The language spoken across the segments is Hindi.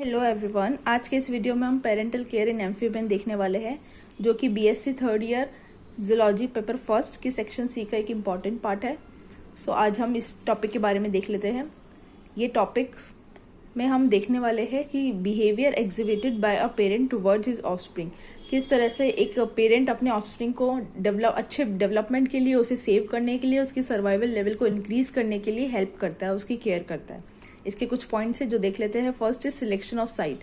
हेलो एवरीवन, आज के इस वीडियो में हम पेरेंटल केयर इन एम्फीबियन देखने वाले हैं, जो कि BSc third year zoology paper first की सेक्शन सी का एक इम्पॉर्टेंट पार्ट है। सो आज हम इस टॉपिक के बारे में देख लेते हैं। ये टॉपिक में हम देखने वाले हैं कि behaviour exhibited by a parent towards his offspring, किस तरह से एक पेरेंट अपने ऑफस्प्रिंग को अच्छे डेवलपमेंट के लिए, उसे सेव करने के लिए, उसकी सर्वाइवल लेवल को इंक्रीज करने के लिए हेल्प करता है, उसकी केयर करता है। इसके कुछ पॉइंट्स है जो देख लेते हैं। First is selection of site.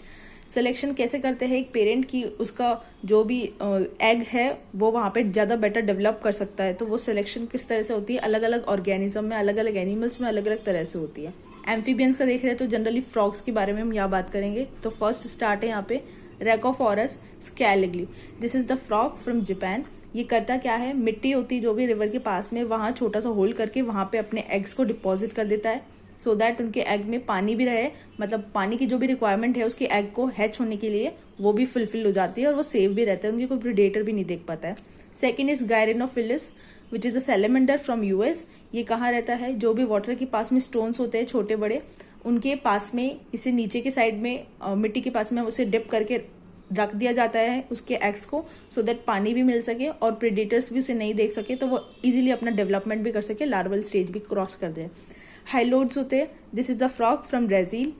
Selection कैसे करते हैं एक पेरेंट की, उसका जो भी एग है वो वहाँ पे ज़्यादा बेटर डेवलप कर सकता है। तो वो सिलेक्शन किस तरह से होती है, अलग अलग ऑर्गेनिज्म में, अलग अलग एनिमल्स में अलग अलग तरह से होती है। एम्फीबियंस का देख रहे हैं तो जनरली फ्रॉग्स के बारे में हम यहाँ बात करेंगे। तो फर्स्ट स्टार्ट है यहाँ पे rhacophorus schlegelii. This is the frog from Japan. ये करता क्या है, मिट्टी होती है जो भी रिवर के पास में, वहाँ छोटा सा होल करके वहाँ पे अपने एग्स को डिपॉजिट कर देता है, सो दैट उनके एग में पानी भी रहे, मतलब पानी की जो भी रिक्वायरमेंट है उसके एग को हैच होने के लिए वो भी फुलफिल हो जाती है और वो सेव भी रहता है, उनकी कोई प्रीडेटर भी नहीं देख पाता है। Second is gyrinophilus which is a salamander from US. ये कहाँ रहता है, जो भी वाटर के पास में स्टोन्स होते हैं छोटे बड़े, उनके पास में इसे नीचे के साइड में मिट्टी के पास में उसे डिप करके रख दिया जाता है उसके एग्स को, सो दैट पानी भी मिल सके और प्रेडेटर्स भी उसे नहीं देख सके, तो वो इजीली अपना डेवलपमेंट भी कर सके, लार्वल स्टेज भी क्रॉस कर दे। हाइलोड्स होते हैं। This is a frog from Brazil.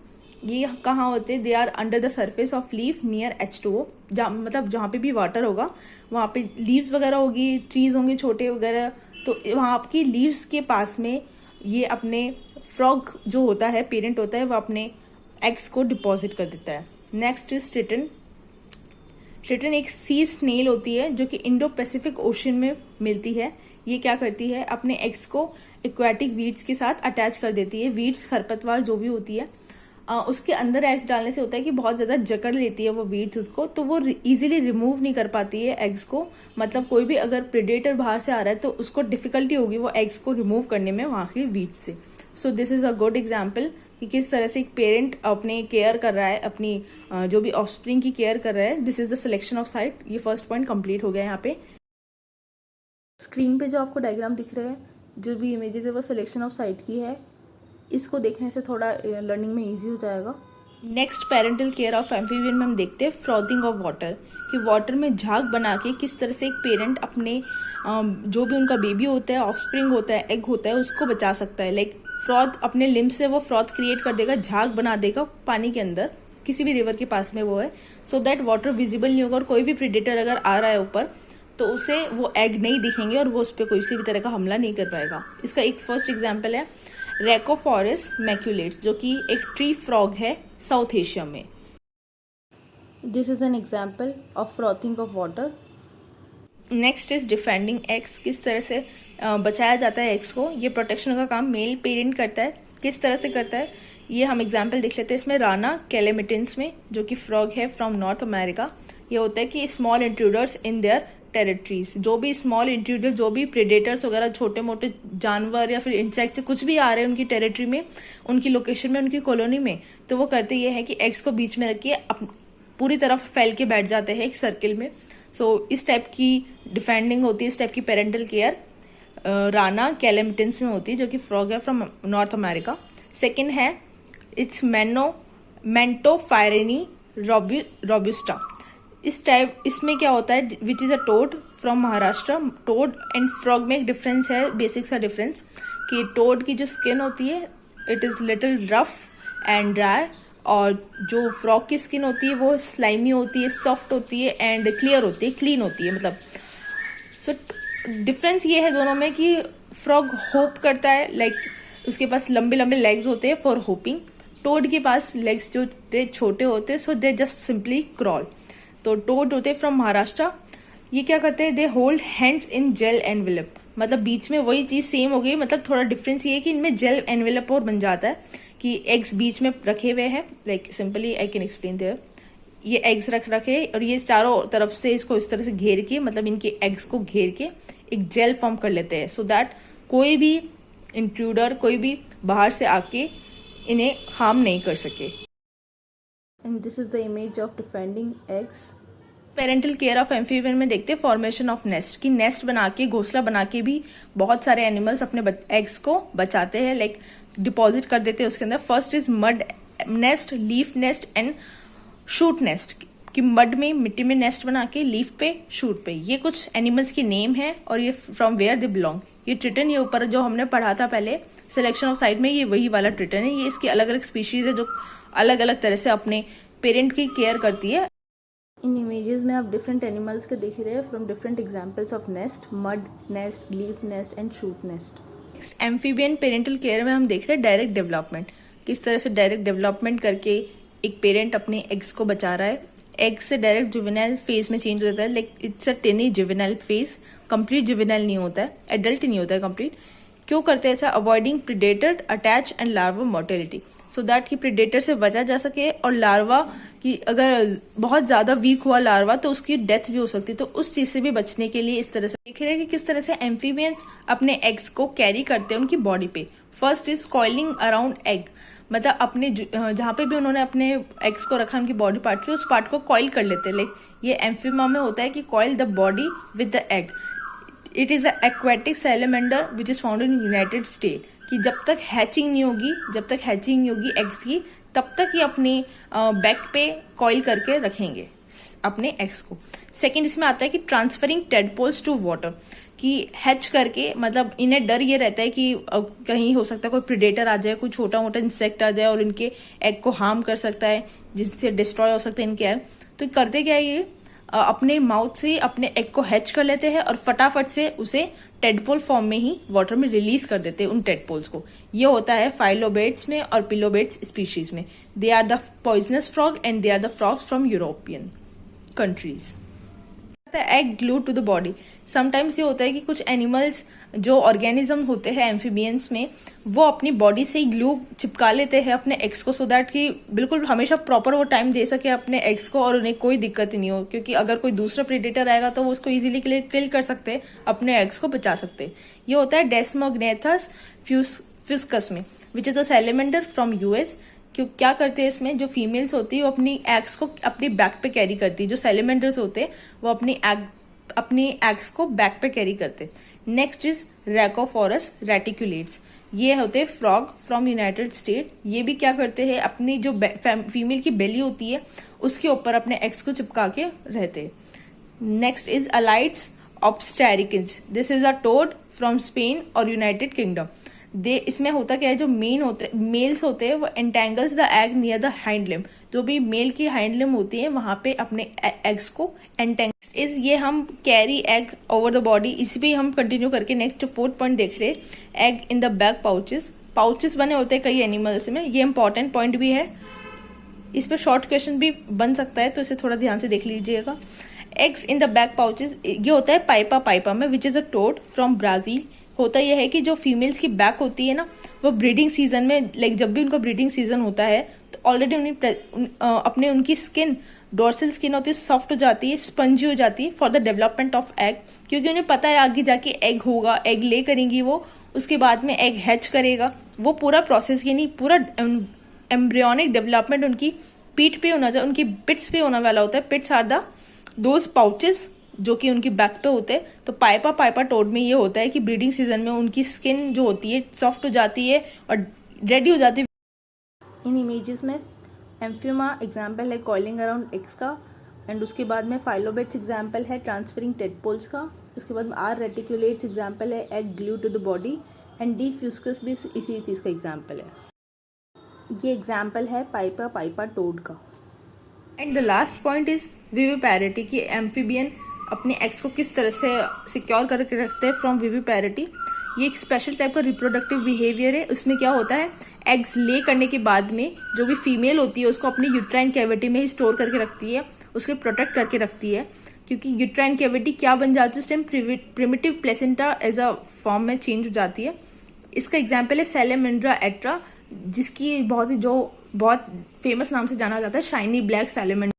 ये कहाँ होते हैं, they are under the surface of leaf near H2O। मतलब जहाँ पे भी वाटर होगा वहाँ पे लीव्स वगैरह होगी, ट्रीज होंगे छोटे वगैरह, तो वहाँ आपकी लीव्स के पास में ये अपने फ्रॉग जो होता है, पेरेंट होता है, वो अपने एग्स को डिपॉजिट कर देता है। Next is Triton. ट्रिटन एक सी स्नेल होती है जो कि इंडो पैसिफिक ओशन में मिलती है। ये क्या करती है, अपने एग्स को एक्वाटिक वीड्स के साथ अटैच कर देती है। वीड्स खरपतवार जो भी होती है, उसके अंदर एग्स डालने से होता है कि बहुत ज़्यादा जकड़ लेती है वो वीड्स उसको, तो वो इजीली रिमूव नहीं कर पाती है एग्स को। मतलब कोई भी अगर प्रेडेटर बाहर से आ रहा है तो उसको डिफिकल्टी होगी वो एग्स को रिमूव करने में वहाँ की वीड्स से। So this is a good example कि किस तरह से एक पेरेंट अपने केयर कर रहा है, अपनी जो भी ऑफस्प्रिंग की केयर कर रहा है। This is the selection of site. ये फर्स्ट पॉइंट कंप्लीट हो गया यहाँ पे। स्क्रीन पे जो आपको डायग्राम दिख रहे हैं, जो भी इमेजेस है वो सिलेक्शन ऑफ साइट की है। इसको देखने से थोड़ा लर्निंग में इजी हो जाएगा। Next parental care of amphibian में हम देखते हैं फ्रॉथिंग ऑफ वाटर, कि वाटर में झाग बना के किस तरह से एक पेरेंट अपने जो भी उनका बेबी होता है, ऑफस्प्रिंग होता है, एग होता है, उसको बचा सकता है। लाइक फ्रॉथ अपने लिम्स से वो फ्रॉथ क्रिएट कर देगा, झाग बना देगा पानी के अंदर, किसी भी रिवर के पास में वो है, सो दैट वाटर विजिबल नहीं होगा और कोई भी प्रेडेटर अगर आ रहा है ऊपर तो उसे वो एग नहीं दिखेंगे और वो उस पर कोई सी भी तरह का हमला नहीं कर पाएगा। इसका एक फर्स्ट एग्जाम्पल है रैकोफोरस मैक्यूलेट्स, जो कि एक ट्री फ्रॉग है साउथ एशिया में। This is an example of frothing of water. Next is defending eggs. किस तरह से बचाया जाता है एग्स को, ये प्रोटेक्शन का काम मेल पेरेंट करता है। किस तरह से करता है ये हम एग्जाम्पल देख लेते हैं इसमें। राना कैलेमिटेंस में, जो कि फ्रॉग है फ्रॉम नॉर्थ अमेरिका, ये होता है कि small intruders in their territories, जो भी स्मॉल इंट्रूडर, जो भी प्रेडेटर्स वगैरह, छोटे मोटे जानवर या फिर इंसेक्ट्स कुछ भी आ रहे हैं उनकी टेरिटरी में, उनकी लोकेशन में, उनकी कॉलोनी में, तो वो करते ये है कि एग्स को बीच में रखिए, पूरी तरफ फैल के बैठ जाते हैं एक सर्किल में। सो इस टाइप की डिफेंडिंग होती है, इस टाइप की पेरेंटल केयर राना कैलेमिटेंस में होती है, जो कि फ्रॉग है फ्रॉम नॉर्थ अमेरिका। सेकेंड है इट्स मेंटोफायरेनी रोबस्टा। इसमें क्या होता है, which is a toad from Maharashtra. Toad and frog में एक डिफरेंस है, बेसिक सा डिफरेंस, कि टोड की जो स्किन होती है it is little rough and dry, और जो फ्रॉग की स्किन होती है वो स्लाइमी होती है, सॉफ्ट होती है एंड क्लियर होती है, क्लीन होती है। मतलब सो डिफरेंस ये है दोनों में कि फ्रॉग होप करता है, लाइक उसके पास लंबे लंबे लेग्स होते हैं फॉर होपिंग। टोड के पास लेग्स जो छोटे होते हैं, so they just simply crawl. तो टोड होते फ्रॉम महाराष्ट्र। ये क्या करते हैं, they hold hands in gel envelope. मतलब बीच में वही चीज सेम हो गई, मतलब थोड़ा डिफरेंस ये है कि इनमें जेल एनवेलप और बन जाता है कि एग्स बीच में रखे हुए हैं। Like simply I can explain there. ये एग्स रखे और ये चारों तरफ से इसको इस तरह से घेर के, मतलब इनके एग्स को घेर के एक जेल फॉर्म कर लेते हैं, सो दैट कोई भी इंट्रूडर, कोई भी बाहर से आके इन्हें हार्म नहीं कर सके। And this is the image of defending eggs. Parental care of amphibian में देखते हैं फॉर्मेशन ऑफ नेस्ट, कि नेस्ट बना के, घोंसला बना के भी बहुत सारे एनिमल्स अपने एग्स को बचाते हैं, लाइक डिपॉजिट कर देते हैं उसके अंदर। First is mud nest, leaf nest and shoot nest, कि मड में, मिट्टी में नेस्ट बना के, लीफ पे, शूट पे। ये कुछ एनिमल्स की नेम है और ये फ्रॉम वेयर दे बिलोंग। ये ट्रिटन, ये ऊपर जो हमने पढ़ा था पहले सिलेक्शन ऑफ साइट में, ये वही वाला ट्रिटन है। ये इसकी अलग अलग स्पीशीज है जो अलग अलग तरह से अपने पेरेंट की केयर करती है। इन इमेजेस में आप डिफरेंट एनिमल्स के देख रहे हैं from different examples of nest, mud nest, leaf nest and shoot nest. Amphibian parental care में हम देख रहे हैं डायरेक्ट डेवलपमेंट, किस तरह से डायरेक्ट डेवलपमेंट करके एक पेरेंट अपने एग्स को बचा रहा है। एग से डायरेक्ट जुवेनाइल फेज में चेंज हो जाता है, like it's a tiny juvenile phase, complete juvenile नहीं होता है, एडल्ट नहीं होता है कंप्लीट। क्यों करते हैं ऐसा? Avoiding predator attach and larva mortality, so that कि प्रीडेटर से बचा जा सके, और लार्वा की अगर बहुत ज्यादा वीक हुआ लार्वा तो उसकी डेथ भी हो सकती है। तो उस चीज से भी बचने के लिए इस तरह से देख रहे हैं कि किस तरह से एम्फीबियंस अपने एग्स को कैरी करते हैं उनकी बॉडी पे। First is coiling around egg, मतलब अपने जहां पे भी उन्होंने अपने एग्स को रखा उनकी बॉडी पार्ट पे, उस पार्ट को कॉइल कर लेते हैं। लाइक ये एम्फीबिया में होता है कि coil the body with the egg. It is aquatic salamander which is found in United State, कि जब तक हैचिंग नहीं होगी एग्स की, तब तक ये अपनी बैक पे कॉइल करके रखेंगे अपने एग्स को। सेकंड इसमें आता है कि ट्रांसफरिंग टेडपोल्स टू वाटर, कि हैच करके, मतलब इन्हें डर ये रहता है कि कहीं हो सकता है कोई प्रीडेटर आ जाए, कोई छोटा मोटा इंसेक्ट आ जाए और इनके एग को हार्म कर सकता है, जिससे डिस्ट्रॉय हो सकते हैं इनके एग। तो करते क्या है ये, अपने माउथ से अपने एग को हैच कर लेते हैं और फटाफट से उसे टेडपोल फॉर्म में ही वाटर में रिलीज कर देते हैं उन टेडपोल्स को। ये होता है फाइलोबेट्स में और पिलोबेट्स स्पीशीज में। They are the poisonous frog and they are the frogs from European countries. Egg glue to the body, sometimes ये होता है कि कुछ एनिमल्स जो ऑर्गेनिज्म होते हैं एम्फीबियंस में, वो अपनी बॉडी से ही ग्लू चिपका लेते हैं अपने एग्स को, सो दैट कि बिल्कुल हमेशा प्रॉपर वो टाइम दे सके अपने एग्स को और उन्हें कोई दिक्कत नहीं हो, क्योंकि अगर कोई दूसरा प्रेडेटर आएगा तो वो उसको इजीली किल कर सकते हैं, अपने एग्स को बचा सकते हैं। ये होता है डेस्मोग्नेथस फ्यूस्कस में, which is a salamander from US. क्यों क्या करते हैं इसमें, जो फीमेल्स होती है वो अपनी एग्स को अपनी बैक पे कैरी करती है, जो सैलेमेंडर्स होते हैं वो अपनी एग्स को बैक पे कैरी करते हैं। नेक्स्ट इज रैकोफोरस रेटिकुलेट्स, ये होते हैं फ्रॉग फ्रॉम यूनाइटेड स्टेट। ये भी क्या करते हैं, अपनी जो फीमेल की बेली होती है उसके ऊपर अपने एग्स को चिपका के रहते हैं। Next is alytes obstetricans, this is a toad from Spain और यूनाइटेड किंगडम। इसमें होता क्या है, जो मेल्स होते हैं वो entangles the egg near the hind limb, जो भी मेल की हाइंड लिम्ब होती है वहां पे अपने एग्स को एंटेंगल्स इज, ये हम carry egg over the body. इसी पे हम कंटिन्यू करके नेक्स्ट फोर्थ पॉइंट देख रहे हैं, egg in the back pouches बने होते हैं कई एनिमल्स में, ये इंपॉर्टेंट पॉइंट भी है। इस पे शॉर्ट क्वेश्चन भी बन सकता है, तो इसे थोड़ा ध्यान से देख लीजिएगा। Eggs in the back pouches, ये होता है पाइपा में, which is a toad from Brazil. होता यह है कि जो फीमेल्स की बैक होती है ना, वो ब्रीडिंग सीजन में, लाइक जब भी उनका ब्रीडिंग सीजन होता है तो ऑलरेडी अपने उनकी स्किन, डोर्सल स्किन होती है, सॉफ्ट हो जाती है, स्पंजी हो जाती है for the development of egg, क्योंकि उन्हें पता है आगे जाके एग होगा, एग ले करेंगी वो, उसके बाद में एग हैच करेगा। वो पूरा प्रोसेस, यानी पूरा एम्ब्रियोनिक डेवलपमेंट उनकी पीठ पे होना चाहिए, उनकी पिट्स पे होने वाला होता है। Pits are the those pouches जो कि उनकी बैक पे होते हैं। तो पाइपा टोड में ये होता है कि ब्रीडिंग सीजन में उनकी स्किन जो होती है सॉफ्ट हो जाती है और रेडी हो जाती है। इन इमेजेस में एम्फिमा एग्जाम्पल है कॉइलिंग अराउंड एग्स का, एंड उसके बाद में फाइलोबेट्स एग्जाम्पल है ट्रांसफरिंग टेडपोल्स का, उसके बाद में आर रेटिकुलेट्स एग्जाम्पल है egg glue to the body, and D fuscus भी इसी चीज का एग्जाम्पल है। ये एग्जाम्पल है पाइपा टोड का। And the last point is viviparity, की एम्फीबियन अपने एग्स को किस तरह से सिक्योर करके रखते हैं फ्रॉम विविपैरिटी। ये एक स्पेशल टाइप का रिप्रोडक्टिव बिहेवियर है। उसमें क्या होता है, एग्स ले करने के बाद में जो भी फीमेल होती है उसको अपनी यूट्राइन कैविटी में ही स्टोर करके रखती है, उसको प्रोटेक्ट करके रखती है, क्योंकि यूट्राइन कैविटी क्या बन जाती है उस time, primitive placenta as a form में चेंज हो जाती है। इसका एग्जाम्पल है सैलेमेंड्रा एट्रा, जिसकी बहुत फेमस नाम से जाना जाता है शाइनी ब्लैक सैलेमेंड्रा।